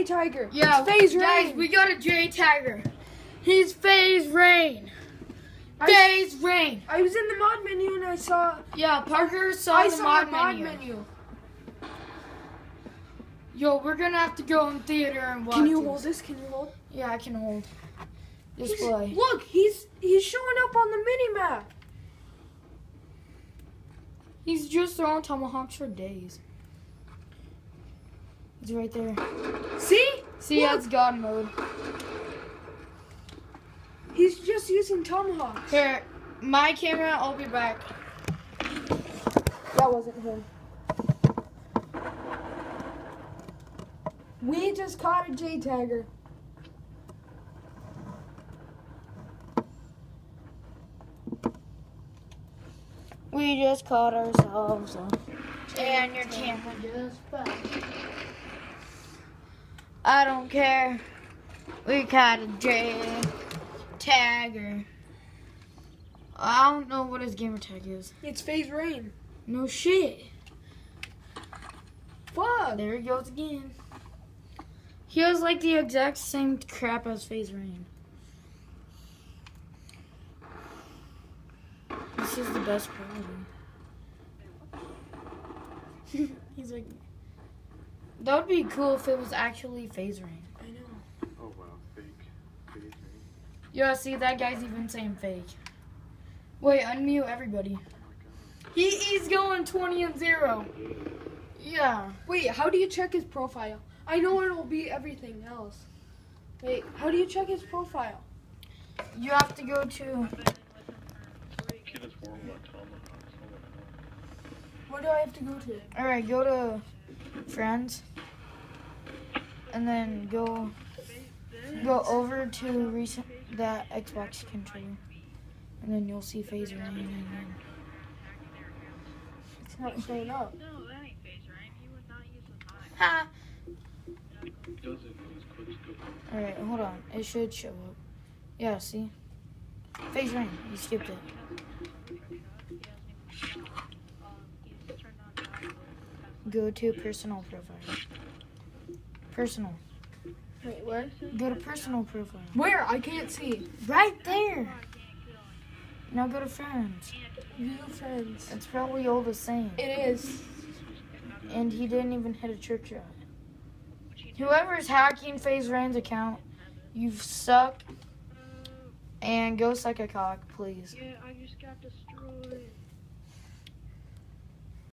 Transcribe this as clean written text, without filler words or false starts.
Jtagger. Yeah, it's Faze guys, Rain. we got a Jtagger. He's Faze Rain. Faze Rain. I was in the mod menu and I saw. Yeah, Parker saw I the saw mod a mod menu. menu. Yo, we're gonna have to go in theater and watch. Can you hold this? Can you hold? Yeah, I can hold. Display. Look, he's showing up on the mini map. He's just throwing tomahawks for days. He's right there. See? See, Look. that's God mode. He's just using tomahawks. Here, my camera, I'll be back. That wasn't him. We just caught a Jtagger. We just caught ourselves and your camera just fell. I don't care. We caught a Jtagger. I don't know what his gamer tag is. It's Faze Rain. No shit. Fuck. There he goes again. He has like the exact same crap as Faze Rain. This is the best quality. He's like, that would be cool if it was actually Faze Rain. I know. Oh wow, fake. Faze Rain. Yeah, see, that guy's even saying fake. Wait, unmute everybody. He's going 20-0. Yeah. Wait, how do you check his profile? I know it'll be everything else. Wait, how do you check his profile? You have to go to. What do I have to go to? Alright, go to friends. And then go over to recent that Xbox controller. And then you'll see Faze Rain. And then It's not showing up. No, that ain't Faze Rain. He would not use the time. ha! Does it? Those clips go. Alright, hold on. It should show up. Yeah, see? Faze Rain. You skipped it. Go to personal profile. Personal. Wait, where? Go to personal profile. Where? I can't see. Right there. Now go to friends. View friends. It's probably all the same. It is. And he didn't even hit a trick shot. Whoever's hacking Faze Rain's account, you suck. And go suck a cock, please. Yeah, I just got destroyed.